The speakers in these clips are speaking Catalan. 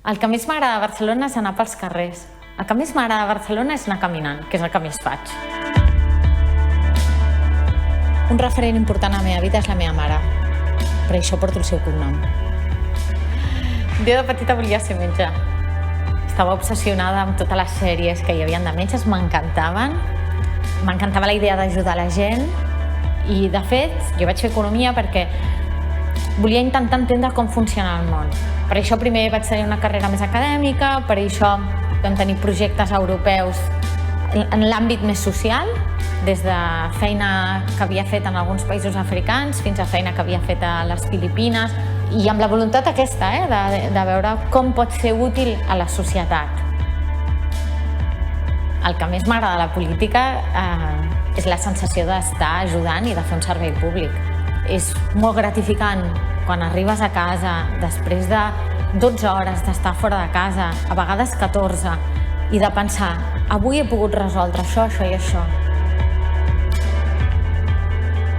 El que més m'agrada de Barcelona és anar pels carrers. El que més m'agrada de Barcelona és anar caminant, que és el que més faig. Un referent important a la meva vida és la meva mare. Per això porto el seu cognom. Jo de petita volia ser metge. Estava obsessionada amb totes les sèries que hi havia de metges, m'encantaven. M'encantava la idea d'ajudar la gent. I, de fet, jo vaig fer economia perquè volia intentar entendre com funciona el món. Per això primer vaig tenir una carrera més acadèmica, per això vam tenir projectes europeus en l'àmbit més social, des de feina que havia fet en alguns països africans fins a feina que havia fet a les Filipines, i amb la voluntat aquesta, de veure com pot ser útil a la societat. El que més m'agrada de la política és la sensació d'estar ajudant i de fer un servei públic. És molt gratificant quan arribes a casa després de 12 hores d'estar fora de casa, a vegades 14, i de pensar, avui he pogut resoldre això, això i això.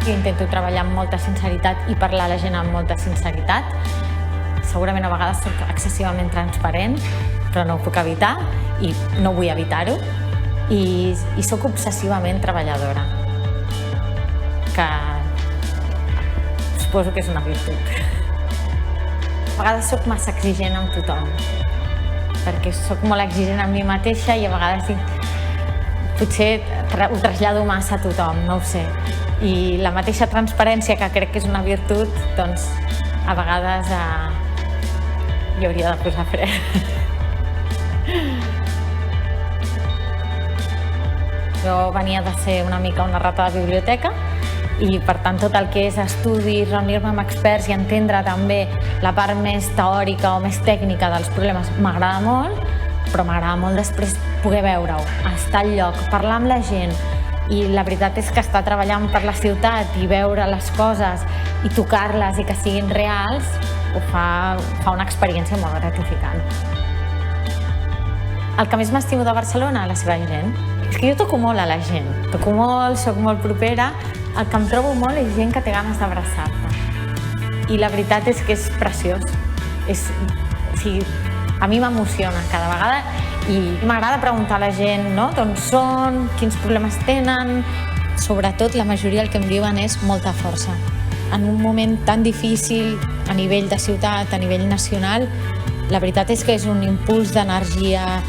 Intento treballar amb molta sinceritat i parlar a la gent amb molta sinceritat. Segurament a vegades soc excessivament transparent, però no ho puc evitar i no vull evitar-ho. I soc obsessivament treballadora, que suposo que és una virtut. A vegades soc massa exigent amb tothom, perquè soc molt exigent amb mi mateixa i a vegades potser ho trasllado massa a tothom, no ho sé. I la mateixa transparència, que crec que és una virtut, doncs a vegades hi hauria de posar fre. Jo venia de ser una mica una rata de biblioteca i, per tant, tot el que és estudi, reunir-me amb experts i entendre també la part més teòrica o més tècnica dels problemes m'agrada molt, però m'agrada molt després poder veure-ho, estar al lloc, parlar amb la gent. I la veritat és que estar treballant per la ciutat i veure les coses i tocar-les i que siguin reals ho fa una experiència molt gratificant. El que més m'estimo de Barcelona, la seva gent. És que jo toco molt a la gent, toco molt, soc molt propera. El que em trobo molt és gent que té ganes d'abraçar-te. I la veritat és que és preciós. A mi m'emociona cada vegada i m'agrada preguntar a la gent d'on són, quins problemes tenen. Sobretot, la majoria el que em diuen és molta força. En un moment tan difícil a nivell de ciutat, a nivell nacional, la veritat és que és un impuls d'energia,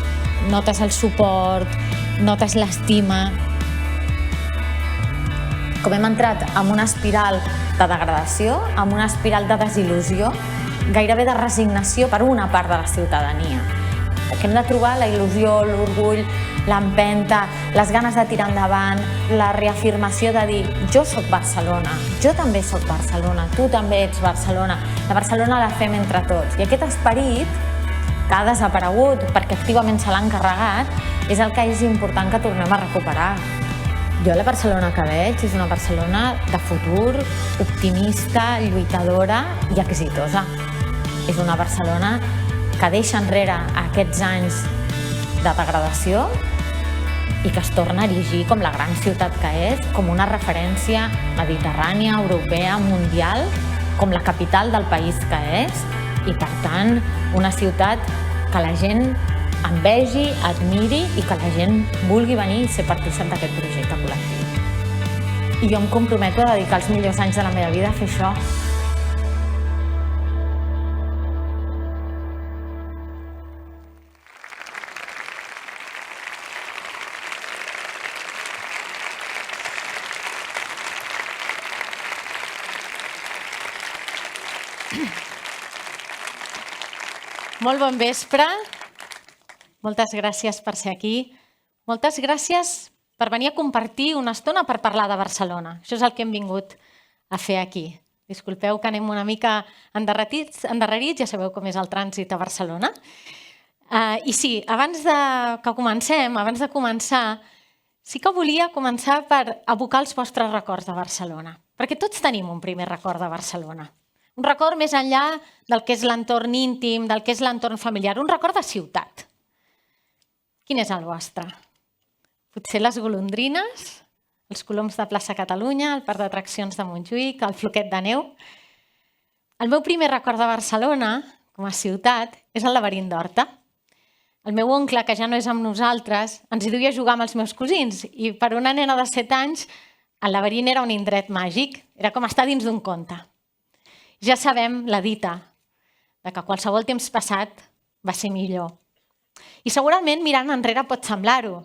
notes el suport, notes l'estima. Com hem entrat en una espiral de degradació, en una espiral de desil·lusió, gairebé de resignació per una part de la ciutadania. Que hem de trobar la il·lusió, l'orgull, l'empenta, les ganes de tirar endavant, la reafirmació de dir jo soc Barcelona, jo també soc Barcelona, tu també ets Barcelona, la Barcelona la fem entre tots. I aquest esperit, que ha desaparegut perquè activament se l'ha encarregat, és el que és important que tornem a recuperar. Jo la Barcelona que veig és una Barcelona de futur, optimista, lluitadora i exitosa. És una Barcelona que deixa enrere aquests anys de degradació i que es torna a erigir com la gran ciutat que és, com una referència mediterrània, europea, mundial, com la capital del país que és i, per tant, una ciutat que la gent envegi, admiri i que la gent vulgui venir i ser partícip d'aquest projecte col·lectiu. I jo em comprometo a dedicar els millors anys de la meva vida a fer això. Molt bon vespre. Moltes gràcies per ser aquí. Moltes gràcies per venir a compartir una estona per parlar de Barcelona. Això és el que hem vingut a fer aquí. Disculpeu que anem una mica endarrerits, ja sabeu com és el trànsit a Barcelona. I sí, abans de començar, sí que volia començar per evocar els vostres records de Barcelona. Perquè tots tenim un primer record de Barcelona. Un record més enllà del que és l'entorn íntim, del que és l'entorn familiar, un record de ciutat. Quin és el vostre? Potser les golondrines, els coloms de plaça Catalunya, el parc d'atraccions de Montjuïc, el floquet de neu. El meu primer record de Barcelona com a ciutat, és el laberint d'Horta. El meu oncle, que ja no és amb nosaltres, ens hi duia a jugar amb els meus cosins i per una nena de 7 anys el laberint era un indret màgic, era com estar dins d'un conte. Ja sabem la dita de que qualsevol temps passat va ser millor. I segurament mirant enrere pot semblar-ho.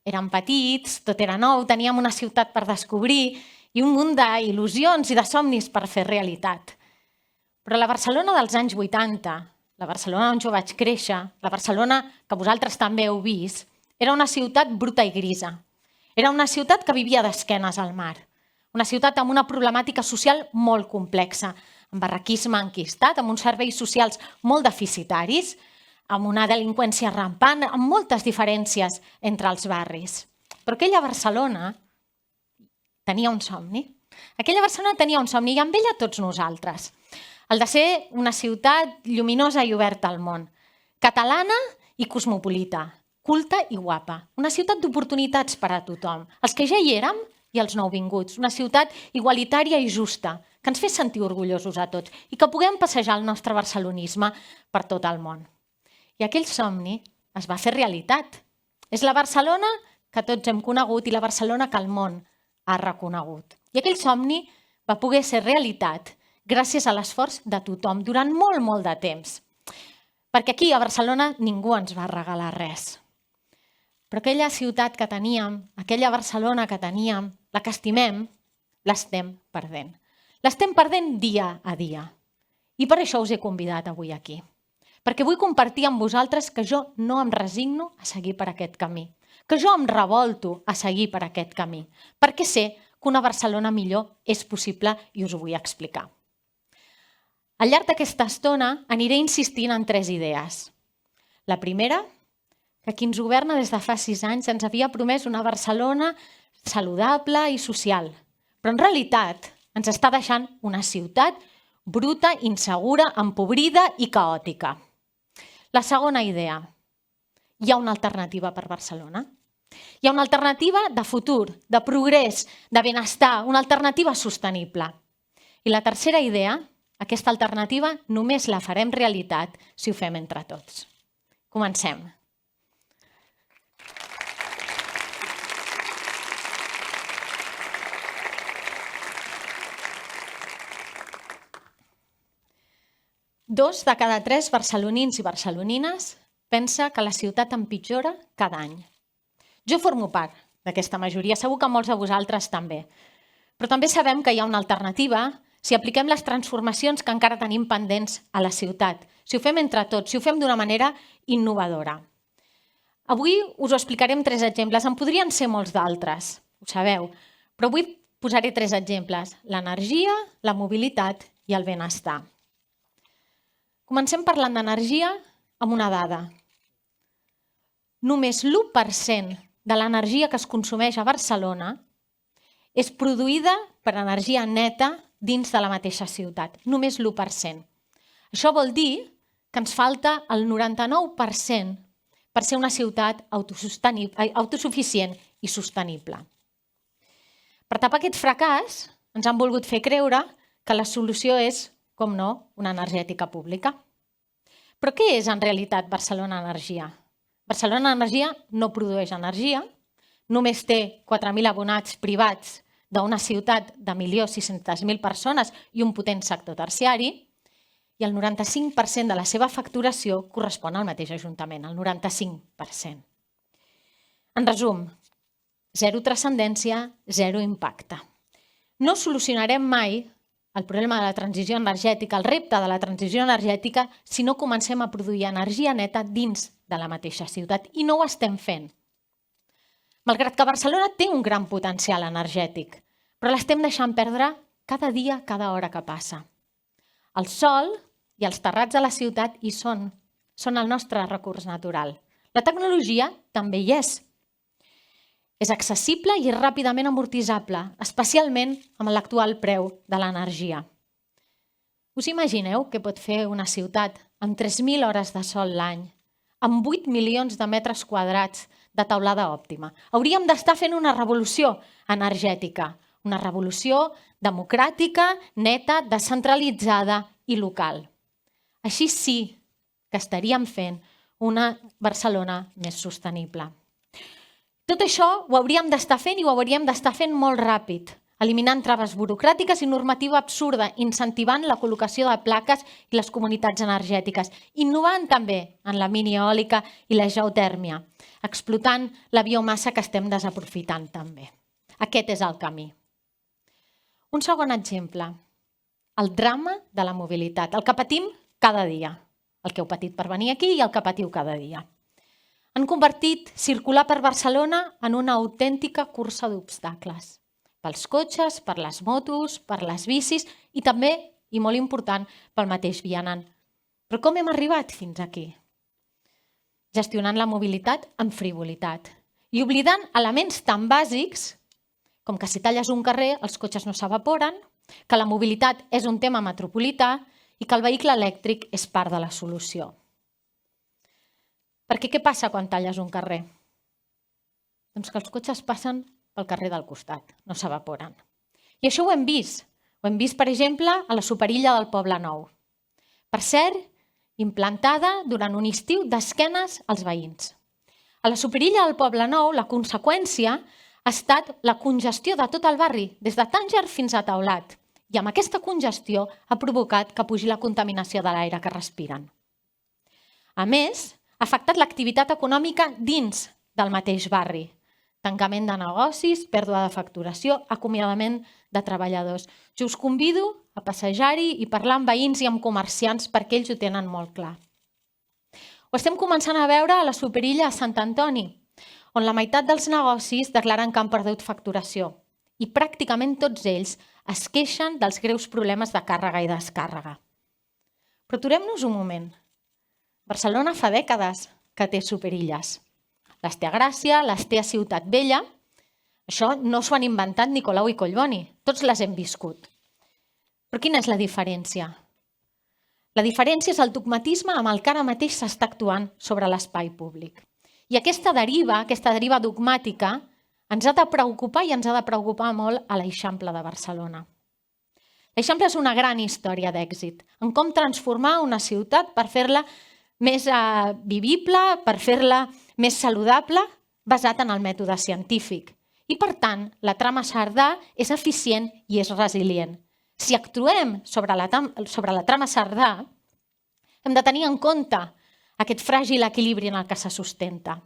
Érem petits, tot era nou, teníem una ciutat per descobrir i un munt d'il·lusions i de somnis per fer realitat. Però la Barcelona dels anys 80, la Barcelona on jo vaig créixer, la Barcelona que vosaltres també heu vist, era una ciutat bruta i grisa. Era una ciutat que vivia d'esquenes al mar. Una ciutat amb una problemàtica social molt complexa, amb barraquisme enquistat, amb uns serveis socials molt deficitaris, amb una delinqüència rampant, amb moltes diferències entre els barris. Però aquella Barcelona tenia un somni. Aquella Barcelona tenia un somni i amb ella tots nosaltres. El de ser una ciutat lluminosa i oberta al món, catalana i cosmopolita, culta i guapa. Una ciutat d'oportunitats per a tothom, els que ja hi érem i els nouvinguts. Una ciutat igualitària i justa, que ens fes sentir orgullosos a tots i que puguem passejar el nostre barcelonisme per tot el món. I aquell somni es va fer realitat. És la Barcelona que tots hem conegut i la Barcelona que el món ha reconegut. I aquell somni va poder ser realitat gràcies a l'esforç de tothom durant molt, molt de temps. Perquè aquí a Barcelona ningú ens va regalar res. Però aquella ciutat que teníem, aquella Barcelona que teníem, la que estimem, l'estem perdent. L'estem perdent dia a dia. I per això us he convidat avui aquí. Perquè vull compartir amb vosaltres que jo no em resigno a seguir per aquest camí. Que jo em revolto a seguir per aquest camí. Perquè sé que una Barcelona millor és possible i us ho vull explicar. Al llarg d'aquesta estona aniré insistint en 3 idees. La primera, que qui ens governa des de fa 6 anys ens havia promès una Barcelona saludable i social, però en realitat ens està deixant una ciutat bruta, insegura, empobrida i caòtica. La segona idea, hi ha una alternativa per Barcelona. Hi ha una alternativa de futur, de progrés, de benestar, una alternativa sostenible. I la tercera idea, aquesta alternativa només la farem realitat si ho fem entre tots. Comencem. Dos de cada 3 barcelonins i barcelonines pensa que la ciutat empitjora cada any. Jo formo part d'aquesta majoria, segur que molts de vosaltres també. Però també sabem que hi ha una alternativa si apliquem les transformacions que encara tenim pendents a la ciutat, si ho fem entre tots, si ho fem d'una manera innovadora. Avui us ho explicaré amb 3 exemples, en podrien ser molts d'altres, ho sabeu, però avui posaré 3 exemples, l'energia, la mobilitat i el benestar. Comencem parlant d'energia amb una dada. Només l'1% de l'energia que es consumeix a Barcelona és produïda per energia neta dins de la mateixa ciutat, només l'1%. Això vol dir que ens falta el 99% per ser una ciutat autosuficient i sostenible. Per tapar aquest fracàs, ens han volgut fer creure que la solució és, com no, una energètica pública. Però què és en realitat Barcelona Energia? Barcelona Energia no produeix energia, només té 4.000 abonats privats d'una ciutat de 1.600.000 persones i un potent sector terciari, i el 95% de la seva facturació correspon al mateix Ajuntament, el 95%. En resum, 0 transcendència, 0 impacte. No solucionarem mai el problema de la transició energètica, el repte de la transició energètica, si no comencem a produir energia neta dins de la mateixa ciutat, i no ho estem fent. Malgrat que Barcelona té un gran potencial energètic, però l'estem deixant perdre cada dia, cada hora que passa. El sol i els terrats de la ciutat hi són el nostre recurs natural. La tecnologia també hi és. És accessible i ràpidament amortitzable, especialment amb l'actual preu de l'energia. Us imagineu què pot fer una ciutat amb 3.000 hores de sol l'any, amb 8 milions de metres quadrats de teulada òptima? Hauríem d'estar fent una revolució energètica, una revolució democràtica, neta, descentralitzada i local. Així sí que estaríem fent una Barcelona més sostenible. Tot això ho hauríem d'estar fent i ho hauríem d'estar fent molt ràpid, eliminant traves burocràtiques i normativa absurda, incentivant la col·locació de plaques i les comunitats energètiques, innovant també en la mini-eòlica i la geotèrmia, explotant la biomassa que estem desaprofitant també. Aquest és el camí. Un segon exemple, el drama de la mobilitat, el que patim cada dia, el que heu patit per venir aquí i el que patiu cada dia. Han convertit circular per Barcelona en una autèntica cursa d'obstacles. Pels cotxes, per les motos, per les bicis i també, i molt important, pel mateix vianant. Però com hem arribat fins aquí? Gestionant la mobilitat amb frivolitat i oblidant elements tan bàsics com que si talles un carrer els cotxes no s'evaporen, que la mobilitat és un tema metropolità i que el vehicle elèctric és part de la solució. Perquè què passa quan talles un carrer? Doncs que els cotxes passen pel carrer del costat, no s'evaporen. I això ho hem vist. Ho hem vist, per exemple, a la Superilla del Poble Nou. Per cert, implantada durant un estiu d'esquenes als veïns. A la Superilla del Poble Nou, la conseqüència ha estat la congestió de tot el barri, des de Tànger fins a Taulat. I amb aquesta congestió ha provocat que pugi la contaminació de l'aire que respiren. A més, ha afectat l'activitat econòmica dins del mateix barri. Tancament de negocis, pèrdua de facturació, acomiadament de treballadors. Jo us convido a passejar-hi i parlar amb veïns i amb comerciants perquè ells ho tenen molt clar. Ho estem començant a veure a la Superilla a Sant Antoni, on la meitat dels negocis declaren que han perdut facturació i pràcticament tots ells es queixen dels greus problemes de càrrega i descàrrega. Però aturem-nos un moment. Barcelona fa dècades que té superilles. Les té a Gràcia, les té a Ciutat Vella. Això no s'ho han inventat ni Colau i Collboni, tots les hem viscut. Però quina és la diferència? La diferència és el dogmatisme amb el que ara mateix s'està actuant sobre l'espai públic. I aquesta deriva dogmàtica, ens ha de preocupar i ens ha de preocupar molt a l'Eixample de Barcelona. L'Eixample és una gran història d'èxit en com transformar una ciutat per fer-la més vivible, per fer-la més saludable, basat en el mètode científic. I, per tant, la trama Cerdà és eficient i és resilient. Si actuem sobre la trama Cerdà, hem de tenir en compte aquest fràgil equilibri en el que se sustenta.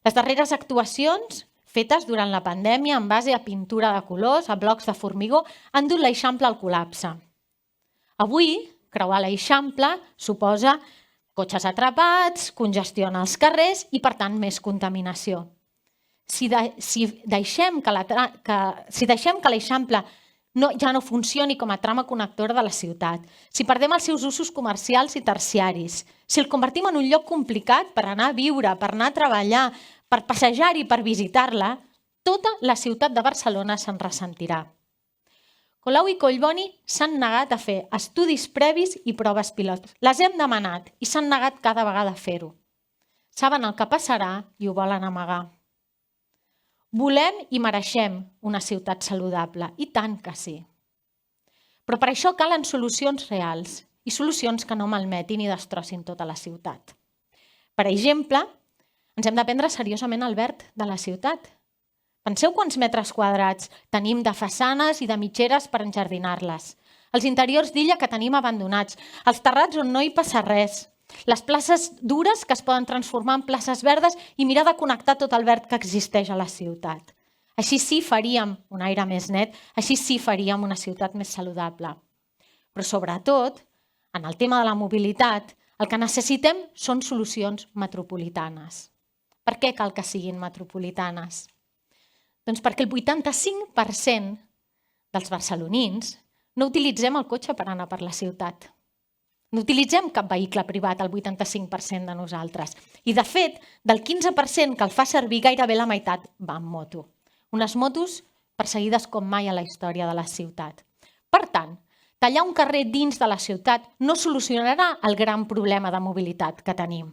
Les darreres actuacions fetes durant la pandèmia en base a pintura de colors, a blocs de formigó, han dut l'Eixample al col·lapse. Avui, creuar l'Eixample suposa cotxes atrapats, congestiona els carrers i, per tant, més contaminació. Si deixem que l'Eixample ja no funcioni com a trama connectora de la ciutat, si perdem els seus usos comercials i terciaris, si el convertim en un lloc complicat per anar a viure, per anar a treballar, per passejar i per visitar-la, tota la ciutat de Barcelona se'n ressentirà. Colau i Collboni s'han negat a fer estudis previs i proves pilots. Les hem demanat i s'han negat cada vegada a fer-ho. Saben el que passarà i ho volen amagar. Volem i mereixem una ciutat saludable, i tant que sí. Però per això calen solucions reals i solucions que no malmetin i destrossin tota la ciutat. Per exemple, ens hem de prendre seriosament el verd de la ciutat. Penseu quants metres quadrats tenim de façanes i de mitgeres per enjardinar-les. Els interiors d'illa que tenim abandonats, els terrats on no hi passa res, les places dures que es poden transformar en places verdes i mirar de connectar tot el verd que existeix a la ciutat. Així sí faríem un aire més net, així sí faríem una ciutat més saludable. Però sobretot, en el tema de la mobilitat, el que necessitem són solucions metropolitanes. Per què cal que siguin metropolitanes? Doncs perquè el 85% dels barcelonins no utilitzem el cotxe per anar per la ciutat. No utilitzem cap vehicle privat, el 85% de nosaltres. I, de fet, del 15% que el fa servir, gairebé la meitat va en moto. Unes motos perseguides com mai a la història de la ciutat. Per tant, tallar un carrer dins de la ciutat no solucionarà el gran problema de mobilitat que tenim.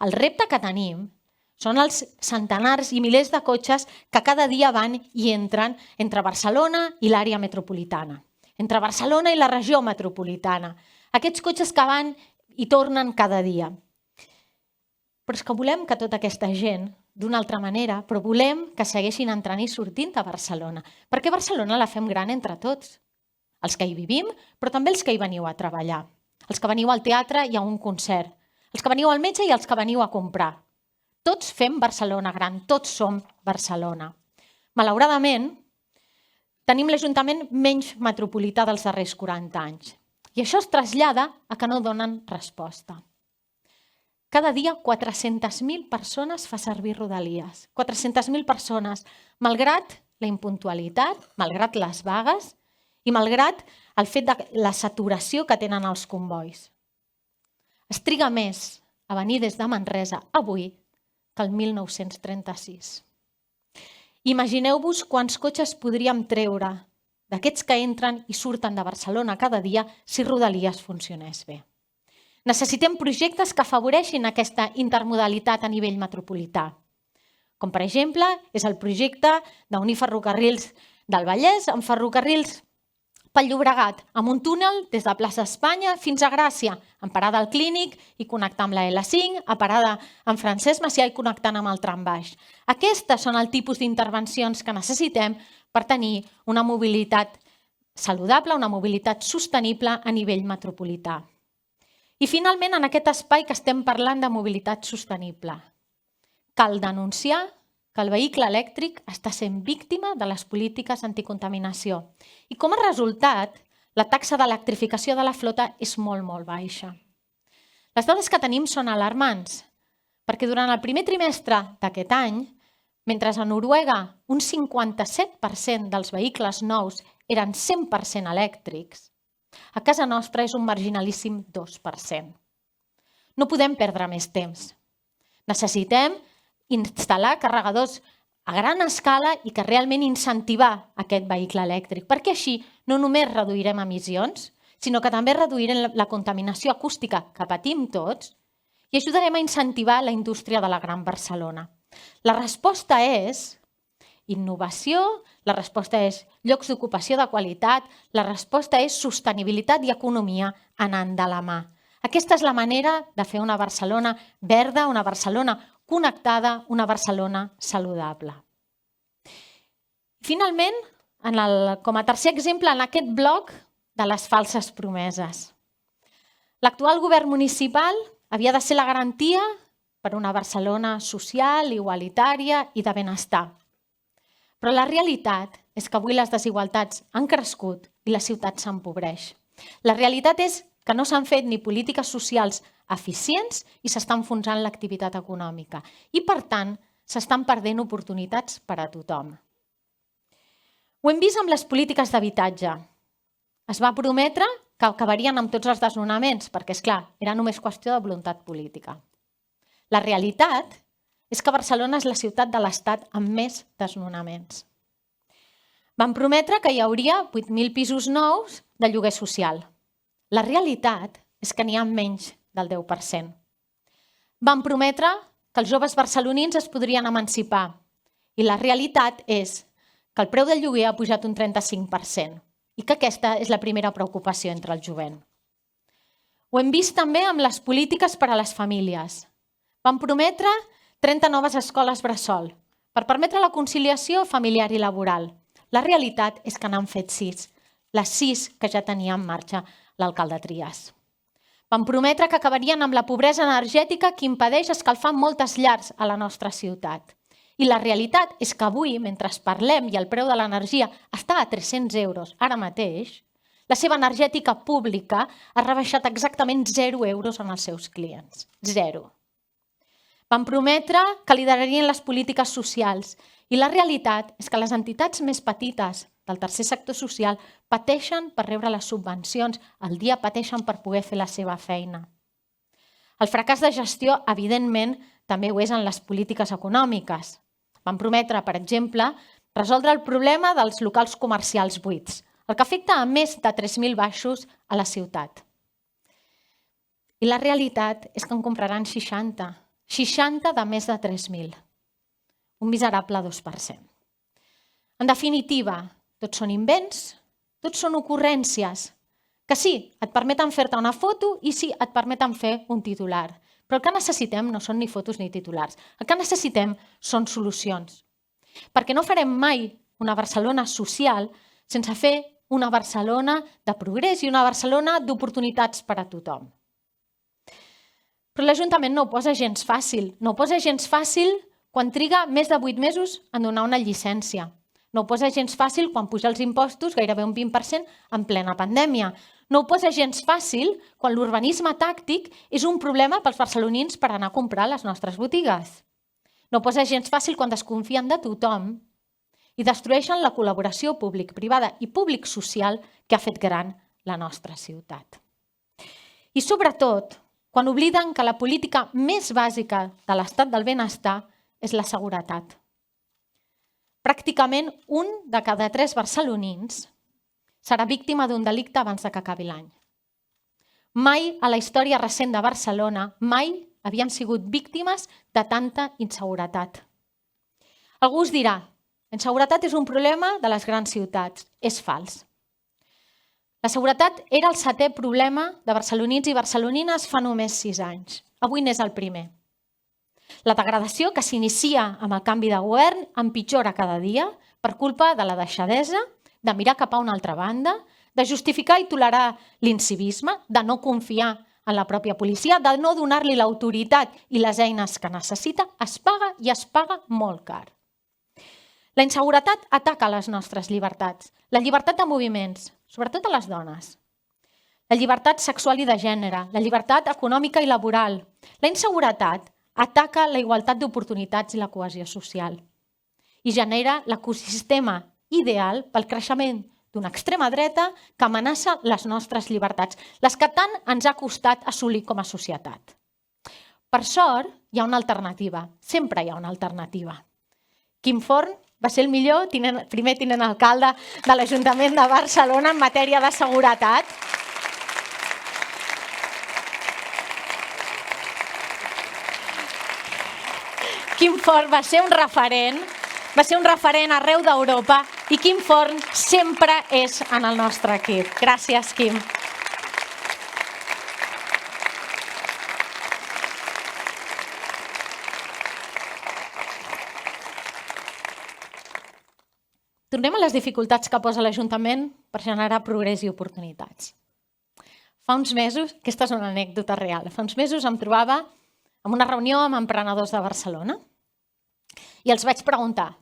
El repte que tenim són els centenars i milers de cotxes que cada dia van i entren entre Barcelona i l'àrea metropolitana, entre Barcelona i la regió metropolitana. Aquests cotxes que van i tornen cada dia. Però és que volem que tota aquesta gent, d'una altra manera, però volem que segueixin entrant i sortint a Barcelona. Perquè Barcelona la fem gran entre tots. Els que hi vivim, però també els que hi veniu a treballar. Els que veniu al teatre i a un concert. Els que veniu al metge i els que veniu a comprar. Tots fem Barcelona gran, tots som Barcelona. Malauradament, tenim l'Ajuntament menys metropolità dels darrers 40 anys. I això es trasllada a que no donen resposta. Cada dia 400.000 persones fa servir Rodalies. 400.000 persones, malgrat la impuntualitat, malgrat les vagues i malgrat el fet de la saturació que tenen els convois. Es triga més a venir des de Manresa avui que el 1936. Imagineu-vos quants cotxes podríem treure d'aquests que entren i surten de Barcelona cada dia si Rodalies funcionés bé. Necessitem projectes que afavoreixin aquesta intermodalitat a nivell metropolità. Com, per exemple, és el projecte d'unir ferrocarrils del Vallès amb ferrocarrils pel Llobregat, amb un túnel des de Plaça Espanya fins a Gràcia, amb parada al Clínic i connectar amb la L5, a parada amb Francesc Macià i connectant amb el trambaix. Aquestes són el tipus d'intervencions que necessitem per tenir una mobilitat saludable, una mobilitat sostenible a nivell metropolità. I finalment, en aquest espai que estem parlant de mobilitat sostenible, cal denunciar que el vehicle elèctric està sent víctima de les polítiques anticontaminació. I com a resultat, la taxa d'electrificació de la flota és molt, molt baixa. Les dades que tenim són alarmants, perquè durant el primer trimestre d'aquest any, mentre a Noruega un 57% dels vehicles nous eren 100% elèctrics, a casa nostra és un marginalíssim 2%. No podem perdre més temps. Necessitem instal·lar carregadors a gran escala i que realment incentivar aquest vehicle elèctric, perquè així no només reduirem emissions, sinó que també reduirem la contaminació acústica que patim tots i ajudarem a incentivar la indústria de la Gran Barcelona. La resposta és innovació, la resposta és llocs d'ocupació de qualitat, la resposta és sostenibilitat i economia anant de la mà. Aquesta és la manera de fer una Barcelona verda, una Barcelona connectada, una Barcelona saludable. Finalment, com a tercer exemple, en aquest bloc de les falses promeses. L'actual govern municipal havia de ser la garantia per una Barcelona social, igualitària i de benestar. Però la realitat és que avui les desigualtats han crescut i la ciutat s'empobreix. La realitat és que no s'han fet ni polítiques socials eficients i s'està enfonsant l'activitat econòmica. I, per tant, s'estan perdent oportunitats per a tothom. Ho hem vist amb les polítiques d'habitatge. Es va prometre que acabarien amb tots els desnonaments, perquè, és clar, era només qüestió de voluntat política. La realitat és que Barcelona és la ciutat de l'Estat amb més desnonaments. Van prometre que hi hauria 8.000 pisos nous de lloguer social. La realitat és que n'hi ha menys del 10%. Van prometre que els joves barcelonins es podrien emancipar i la realitat és que el preu del lloguer ha pujat un 35% i que aquesta és la primera preocupació entre el jovent. Ho hem vist també amb les polítiques per a les famílies. Van prometre 30 noves escoles bressol per permetre la conciliació familiar i laboral. La realitat és que n'han fet 6, les 6 que ja tenia en marxa l'alcalde Trias. Van prometre que acabarien amb la pobresa energètica que impedeix escalfar moltes llars a la nostra ciutat. I la realitat és que avui, mentre parlem i el preu de l'energia està a 300 euros ara mateix, la seva energètica pública ha rebaixat exactament 0 euros en els seus clients. 0. Van prometre que liderarien les polítiques socials i la realitat és que les entitats més petites del tercer sector social pateixen per rebre les subvencions, al dia pateixen per poder fer la seva feina. El fracàs de gestió, evidentment, també ho és en les polítiques econòmiques. Van prometre, per exemple, resoldre el problema dels locals comercials buits, el que afecta a més de 3.000 baixos a la ciutat. I la realitat és que en compraran 60 de més de 3.000, un miserable 2%. En definitiva, tots són invents, tots són ocurrències que sí, et permeten fer-te una foto i sí, et permeten fer un titular. Però el que necessitem no són ni fotos ni titulars. El que necessitem són solucions. Perquè no farem mai una Barcelona social sense fer una Barcelona de progrés i una Barcelona d'oportunitats per a tothom. Però l'Ajuntament no ho posa gens fàcil. No ho posa gens fàcil quan triga més de 8 mesos en donar una llicència. No ho posa gens fàcil quan puja els impostos gairebé un 20% en plena pandèmia. No ho posa gens fàcil quan l'urbanisme tàctic és un problema pels barcelonins per anar a comprar a les nostres botigues. No ho posa gens fàcil quan desconfien de tothom i destrueixen la col·laboració públic-privada i públic-social que ha fet gran la nostra ciutat. I sobretot, quan obliden que la política més bàsica de l'estat del benestar és la seguretat. Pràcticament 1 de cada 3 barcelonins serà víctima d'un delicte abans que acabi l'any. Mai a la història recent de Barcelona, mai havíem sigut víctimes de tanta inseguretat. Algú us dirà, la inseguretat és un problema de les grans ciutats. És fals. La seguretat era el 7è problema de barcelonins i barcelonines fa només 6 anys. Avui n'és el primer. La degradació que s'inicia amb el canvi de govern empitjora cada dia per culpa de la deixadesa, de mirar cap a una altra banda, de justificar i tolerar l'incivisme, de no confiar en la pròpia policia, de no donar-li l'autoritat i les eines que necessita, es paga i es paga molt car. La inseguretat ataca les nostres llibertats, la llibertat de moviments, sobretot a les dones, la llibertat sexual i de gènere, la llibertat econòmica i laboral. La inseguretat ataca la igualtat d'oportunitats i la cohesió social i genera l'ecosistema ideal pel creixement d'una extrema dreta que amenaça les nostres llibertats, les que tant ens ha costat assolir com a societat. Per sort, hi ha una alternativa. Sempre hi ha una alternativa. Quim Forn va ser el millor primer tinent alcalde de l'Ajuntament de Barcelona en matèria de seguretat. Quim Forn va ser un referent arreu d'Europa i Quim Forn sempre és en el nostre equip. Gràcies, Quim. Tornem a les dificultats que posa l'Ajuntament per generar progrés i oportunitats. Fa uns mesos, aquesta és una anècdota real, fa uns mesos em trobava en una reunió amb emprenedors de Barcelona i els vaig preguntar: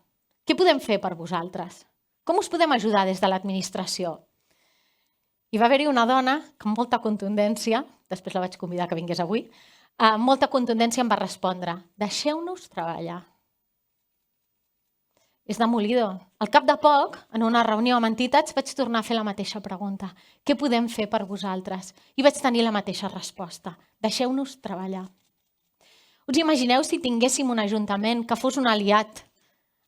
què podem fer per vosaltres? Com us podem ajudar des de l'administració? I va haver-hi una dona que amb molta contundència, després la vaig convidar que vingués avui, amb molta contundència em va respondre: deixeu-nos treballar. És demolidor. Al cap de poc, en una reunió amb entitats, vaig tornar a fer la mateixa pregunta. Què podem fer per vosaltres? I vaig tenir la mateixa resposta. Deixeu-nos treballar. Us imagineu si tinguéssim un ajuntament que fos un aliat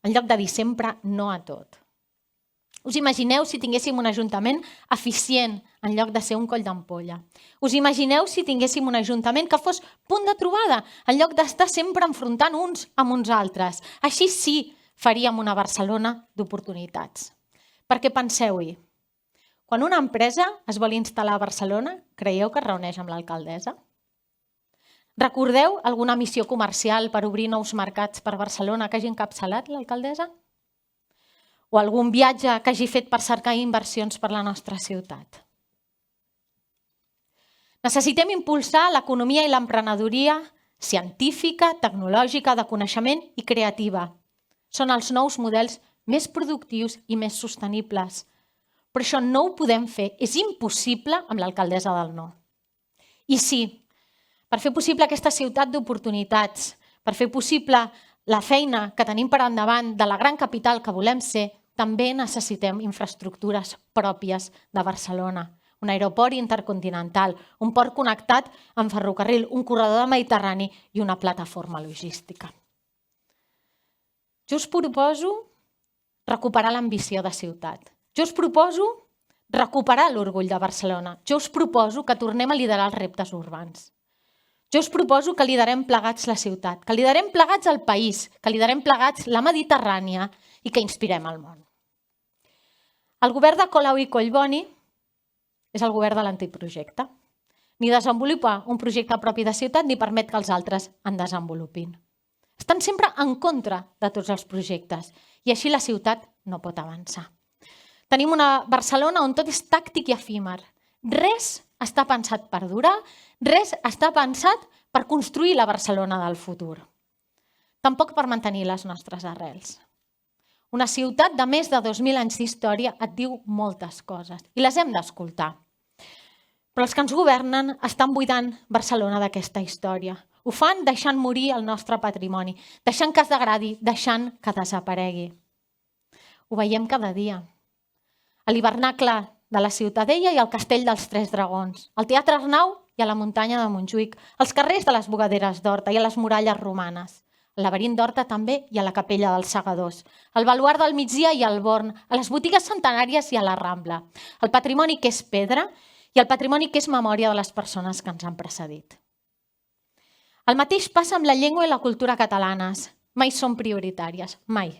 en lloc de dir sempre no a tot? Us imagineu si tinguéssim un ajuntament eficient en lloc de ser un coll d'ampolla? Us imagineu si tinguéssim un ajuntament que fos punt de trobada en lloc d'estar sempre enfrontant uns amb uns altres? Així sí faríem una Barcelona d'oportunitats. Perquè penseu-hi, quan una empresa es vol instal·lar a Barcelona, creieu que es reuneix amb l'alcaldessa? Recordeu alguna missió comercial per obrir nous mercats per Barcelona que hagi encapçalat l'alcaldessa? O algun viatge que hagi fet per cercar inversions per la nostra ciutat? Necessitem impulsar l'economia i l'emprenedoria científica, tecnològica, de coneixement i creativa. Són els nous models més productius i més sostenibles. Però això no ho podem fer, és impossible amb l'alcaldessa del no. I sí, per fer possible aquesta ciutat d'oportunitats, per fer possible la feina que tenim per endavant de la gran capital que volem ser, també necessitem infraestructures pròpies de Barcelona. Un aeroport intercontinental, un port connectat amb ferrocarril, un corredor de Mediterrani i una plataforma logística. Jo us proposo recuperar l'ambició de ciutat. Jo us proposo recuperar l'orgull de Barcelona. Jo us proposo que tornem a liderar els reptes urbans. Jo us proposo que liderem plegats la ciutat, que liderem plegats el país, que liderem plegats la Mediterrània i que inspirem el món. El govern de Colau i Collboni és el govern de l'antiprojecte. Ni desenvolupa un projecte propi de ciutat ni permet que els altres en desenvolupin. Estan sempre en contra de tots els projectes i així la ciutat no pot avançar. Tenim una Barcelona on tot és tàctic i efímer. Res està pensat per durar, res està pensat per construir la Barcelona del futur. Tampoc per mantenir les nostres arrels. Una ciutat de més de 2.000 anys d'història et diu moltes coses i les hem d'escoltar. Però els que ens governen estan buidant Barcelona d'aquesta història. Ho fan deixant morir el nostre patrimoni, deixant que es degradi, deixant que desaparegui. Ho veiem cada dia. A l'hivernacle de la Ciutadella i al Castell dels Tres Dragons, al Teatre Arnau i a la muntanya de Montjuïc, als carrers de les Bogaderes d'Horta i a les muralles romanes, al laberint d'Horta també i a la capella dels Segadors, al baluard del Migdia i al Born, a les botigues centenàries i a la Rambla, el patrimoni que és pedra i el patrimoni que és memòria de les persones que ens han precedit. El mateix passa amb la llengua i la cultura catalanes. Mai són prioritàries, mai.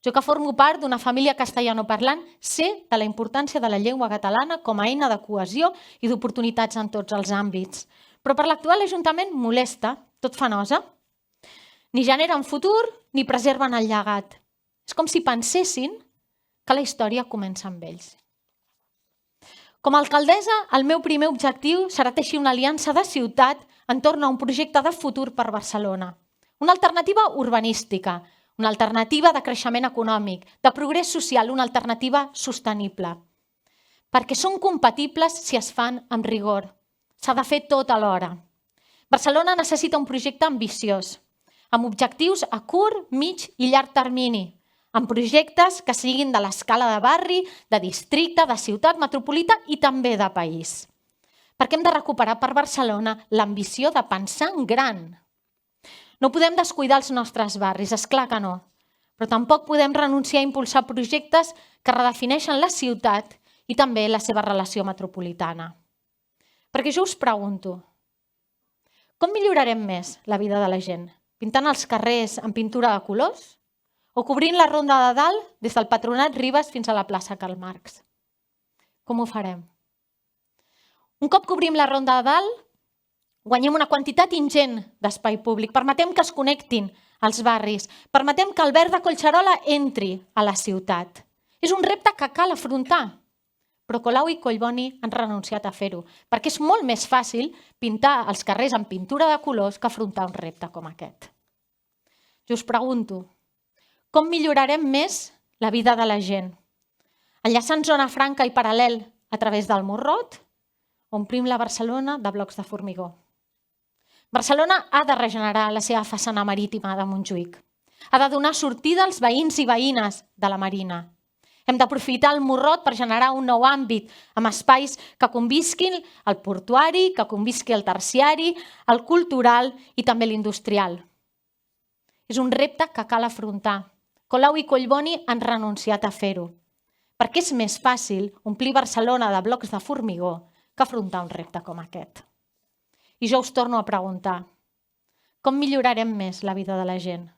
Jo que formo part d'una família castellanoparlant sé de la importància de la llengua catalana com a eina de cohesió i d'oportunitats en tots els àmbits. Però per l'actual Ajuntament molesta, tot fa nosa. Ni generen futur ni preserven el llegat. És com si pensessin que la història comença amb ells. Com a alcaldessa, el meu primer objectiu serà teixir una aliança de ciutat entorn a un projecte de futur per Barcelona. Una alternativa urbanística, una alternativa de creixement econòmic, de progrés social, una alternativa sostenible. Perquè són compatibles si es fan amb rigor. S'ha de fer tot alhora. Barcelona necessita un projecte ambiciós, amb objectius a curt, mig i llarg termini, amb projectes que siguin de l'escala de barri, de districte, de ciutat metropolita i també de país. Perquè hem de recuperar per Barcelona l'ambició de pensar en gran. No podem descuidar els nostres barris, és clar que no, però tampoc podem renunciar a impulsar projectes que redefineixen la ciutat i també la seva relació metropolitana. Perquè jo us pregunto, com millorarem més la vida de la gent? Pintant els carrers amb pintura de colors? O cobrint la Ronda de Dalt des del Patronat Ribes fins a la plaça Karl Marx? Com ho farem? Un cop cobrim la Ronda de Dalt, guanyem una quantitat ingent d'espai públic, permetem que es connectin els barris, permetem que el verd de Collserola entri a la ciutat. És un repte que cal afrontar, però Colau i Collboni han renunciat a fer-ho, perquè és molt més fàcil pintar els carrers amb pintura de colors que afrontar un repte com aquest. Jo us pregunto, com millorarem més la vida de la gent? Enllaçant zona franca i paral·lel a través del Morrot, omplim la Barcelona de blocs de formigó. Barcelona ha de regenerar la seva façana marítima de Montjuïc. Ha de donar sortida als veïns i veïnes de la Marina. Hem d'aprofitar el Morrot per generar un nou àmbit amb espais que convisquin el portuari, que convisqui el terciari, el cultural i també l'industrial. És un repte que cal afrontar. Colau i Collboni han renunciat a fer-ho, perquè és més fàcil omplir Barcelona de blocs de formigó que afrontar un repte com aquest. I jo us torno a preguntar, com millorarem més la vida de la gent?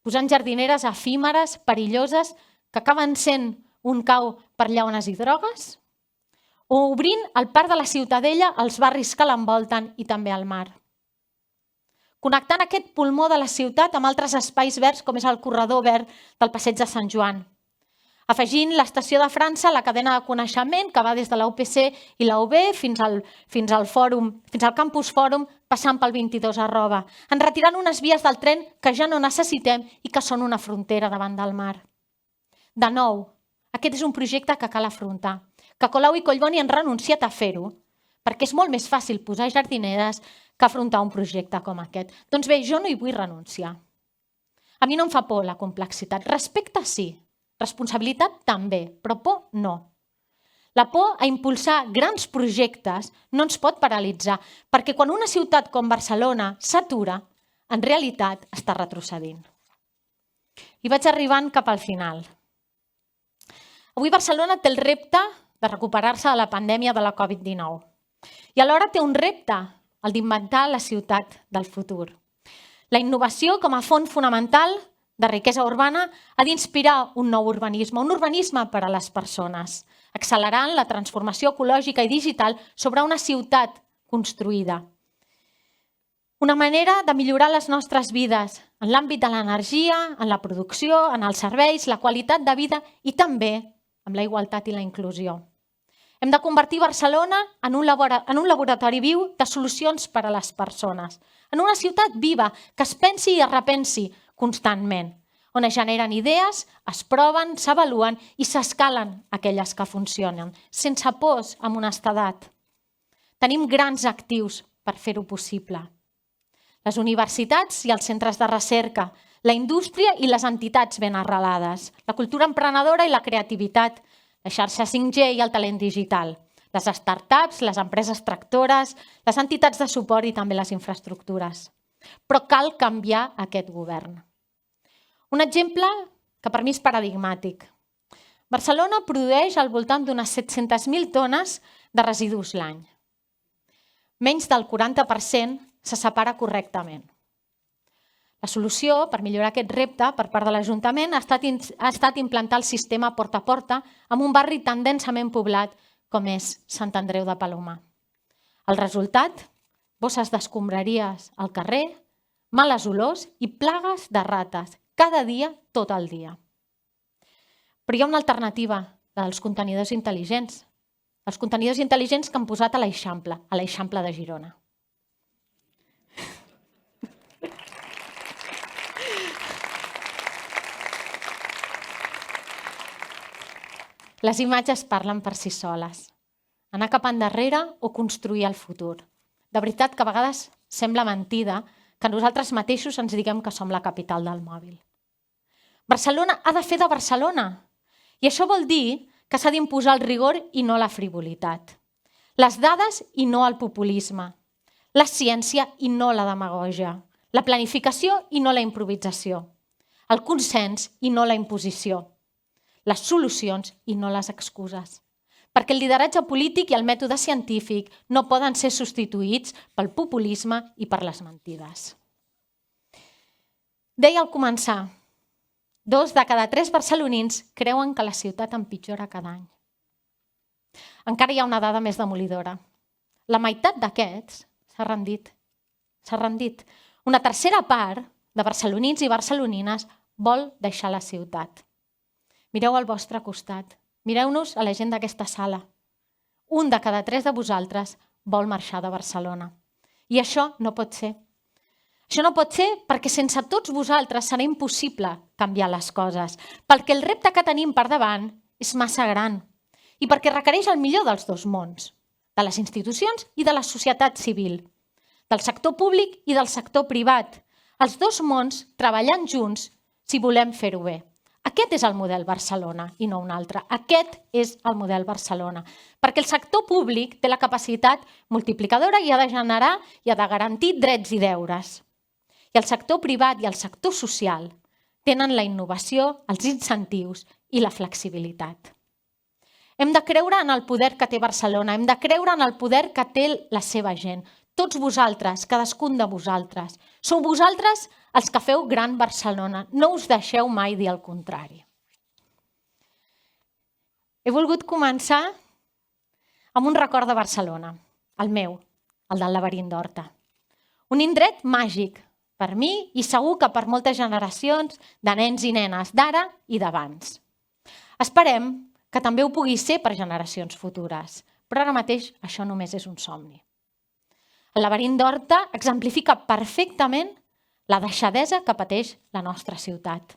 Posant jardineres efímeres, perilloses, que acaben sent un cau per llaunes i drogues? O obrint el parc de la Ciutadella als barris que l'envolten i també al mar? Connectant aquest pulmó de la ciutat amb altres espais verds com és el corredor verd del Passeig de Sant Joan. Afegint l'estació de França a la cadena de coneixement que va des de la UPC i la UB fins al campus Fòrum, passant pel 22 arroba, en retirant unes vies del tren que ja no necessitem i que són una frontera davant del mar. De nou, aquest és un projecte que cal afrontar, que Colau i Collboni han renunciat a fer-ho, perquè és molt més fàcil posar jardineres que afrontar un projecte com aquest. Doncs bé, jo no hi vull renunciar. A mi no em fa por la complexitat. Respecte sí, responsabilitat també, però por no. La por a impulsar grans projectes no ens pot paralitzar, perquè quan una ciutat com Barcelona s'atura, en realitat està retrocedint. I vaig arribant cap al final. Avui Barcelona té el repte de recuperar-se de la pandèmia de la Covid-19 i alhora té un repte, el d'inventar la ciutat del futur. La innovació com a font fonamental de riquesa urbana ha d'inspirar un nou urbanisme, un urbanisme per a les persones, accelerant la transformació ecològica i digital sobre una ciutat construïda. Una manera de millorar les nostres vides en l'àmbit de l'energia, en la producció, en els serveis, la qualitat de vida i també amb la igualtat i la inclusió. Hem de convertir Barcelona en un laboratori viu de solucions per a les persones, en una ciutat viva que es pensi i es repensi constantment, on es generen idees, es proven, s'avaluen i s'escalen aquelles que funcionen, sense pors amb honestedat. Tenim grans actius per fer-ho possible. Les universitats i els centres de recerca, la indústria i les entitats ben arrelades, la cultura emprenedora i la creativitat, la xarxa 5G i el talent digital, les startups, les empreses tractores, les entitats de suport i també les infraestructures. Però cal canviar aquest govern. Un exemple que per mi és paradigmàtic. Barcelona produeix al voltant d'unes 700.000 tones de residus l'any. Menys del 40% se separa correctament. La solució per millorar aquest repte per part de l'Ajuntament ha estat implantar el sistema porta a porta en un barri tan densament poblat com és Sant Andreu de Palomar. El resultat? Bosses d'escombraries al carrer, males olors i plagues de rates, cada dia, tot el dia. Però hi ha una alternativa, la dels contenidors intel·ligents. Els contenidors intel·ligents que han posat a l'Eixample de Girona. Les imatges parlen per si soles. Anar cap endarrere o construir el futur. De veritat que a vegades sembla mentida que nosaltres mateixos ens diguem que som la capital del mòbil. Barcelona ha de fer de Barcelona. I això vol dir que s'ha d'imposar el rigor i no la frivolitat. Les dades i no el populisme. La ciència i no la demagògia. La planificació i no la improvisació. El consens i no la imposició. Les solucions i no les excuses. Perquè el lideratge polític i el mètode científic no poden ser substituïts pel populisme i per les mentides. Deia al començar, 2 de cada 3 barcelonins creuen que la ciutat empitjora cada any. Encara hi ha una dada més demolidora. La meitat d'aquests s'ha rendit. S'ha rendit. Una tercera part de barcelonins i barcelonines vol deixar la ciutat. Mireu al vostre costat. Mireu-nos a la gent d'aquesta sala. 1 de cada 3 de vosaltres vol marxar de Barcelona. I això no pot ser. Això no pot ser perquè sense tots vosaltres serà impossible canviar les coses, perquè el repte que tenim per davant és massa gran i perquè requereix el millor dels dos mons, de les institucions i de la societat civil, del sector públic i del sector privat, els dos mons treballant junts si volem fer-ho bé. Aquest és el model Barcelona i no un altre. Aquest és el model Barcelona. Perquè el sector públic té la capacitat multiplicadora i ha de generar i ha de garantir drets i deures. I el sector privat i el sector social tenen la innovació, els incentius i la flexibilitat. Hem de creure en el poder que té Barcelona, hem de creure en el poder que té la seva gent. Tots vosaltres, cadascun de vosaltres. Sou vosaltres els que feu gran Barcelona. No us deixeu mai dir el contrari. He volgut començar amb un record de Barcelona, el meu, el del Laberint d'Horta. Un indret màgic per mi i segur que per moltes generacions de nens i nenes d'ara i d'abans. Esperem que també ho pugui ser per generacions futures, però ara mateix això només és un somni. El Laberint d'Horta exemplifica perfectament la deixadesa que pateix la nostra ciutat.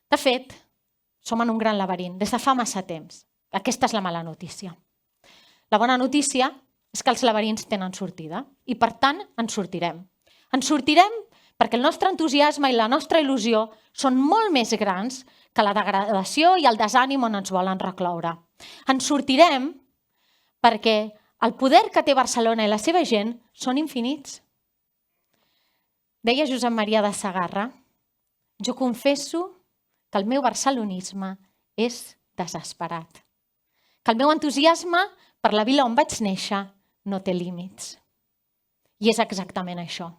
De fet, som en un gran laberint des de fa massa temps. Aquesta és la mala notícia. La bona notícia és que els laberints tenen sortida i, per tant, ens sortirem. Ens sortirem perquè el nostre entusiasme i la nostra il·lusió són molt més grans que la degradació i el desànim on ens volen recloure. Ens sortirem perquè el poder que té Barcelona i la seva gent són infinits. Deia Josep Maria de Sagarra, jo confesso que el meu barcelonisme és desesperat, que el meu entusiasme per la vila on vaig néixer no té límits. I és exactament això.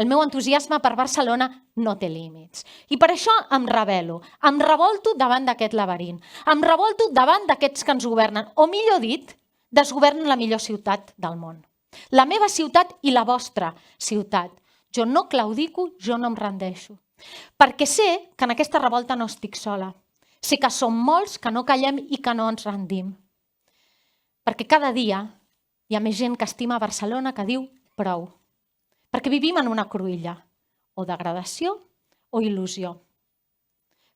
El meu entusiasme per Barcelona no té límits. I per això em rebel·lo, em revolto davant d'aquest laberint, em revolto davant d'aquests que ens governen, o millor dit, desgovernen la millor ciutat del món. La meva ciutat i la vostra ciutat. Jo no claudico, jo no em rendeixo. Perquè sé que en aquesta revolta no estic sola. Sé que som molts que no callem i que no ens rendim. Perquè cada dia hi ha més gent que estima Barcelona que diu prou. Perquè vivim en una cruïlla, o degradació o il·lusió.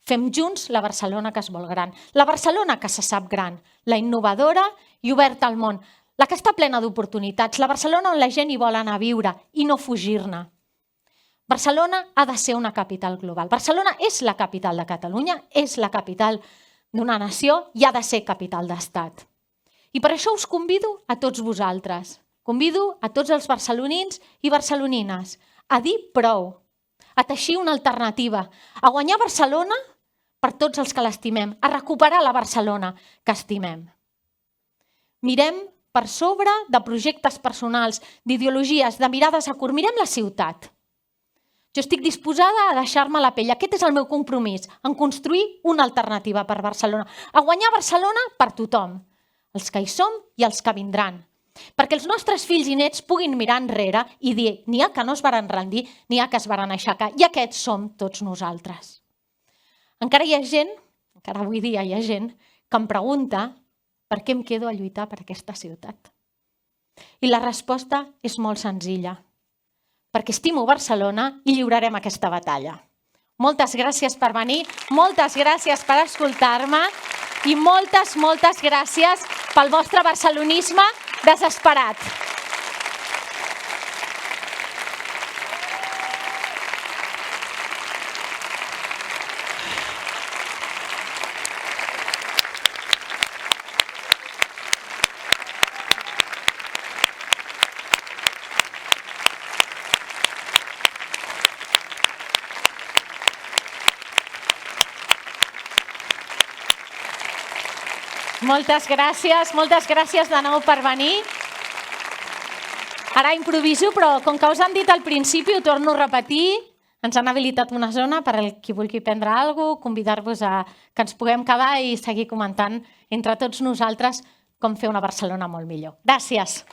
Fem junts la Barcelona que es vol gran, la Barcelona que se sap gran, la innovadora i oberta al món, la que està plena d'oportunitats, la Barcelona on la gent hi vol anar a viure i no fugir-ne. Barcelona ha de ser una capital global. Barcelona és la capital de Catalunya, és la capital d'una nació i ha de ser capital d'estat. I per això us convido a tots vosaltres, convido a tots els barcelonins i barcelonines a dir prou, a teixir una alternativa, a guanyar Barcelona per tots els que l'estimem, a recuperar la Barcelona que estimem. Mirem per sobre de projectes personals, d'ideologies, de mirades a curt, mirem la ciutat. Jo estic disposada a deixar-me la pell, aquest és el meu compromís, en construir una alternativa per Barcelona, a guanyar Barcelona per tothom, els que hi som i els que vindran. Perquè els nostres fills i nets puguin mirar enrere i dir n'hi ha que no es varen rendir, n'hi ha que es varen aixecar, i aquests som tots nosaltres. Encara hi ha gent, encara avui dia hi ha gent, que em pregunta per què em quedo a lluitar per aquesta ciutat. I la resposta és molt senzilla. Perquè estimo Barcelona i lliurarem aquesta batalla. Moltes gràcies per venir, moltes gràcies per escoltar-me i moltes gràcies pel vostre barcelonisme desesperat. Moltes gràcies de nou per venir. Ara improviso, però com que us han dit al principi, ho torno a repetir, ens han habilitat una zona per al qui vulgui prendre alguna cosa, convidar-vos a que ens puguem quedar i seguir comentant entre tots nosaltres com fer una Barcelona molt millor. Gràcies.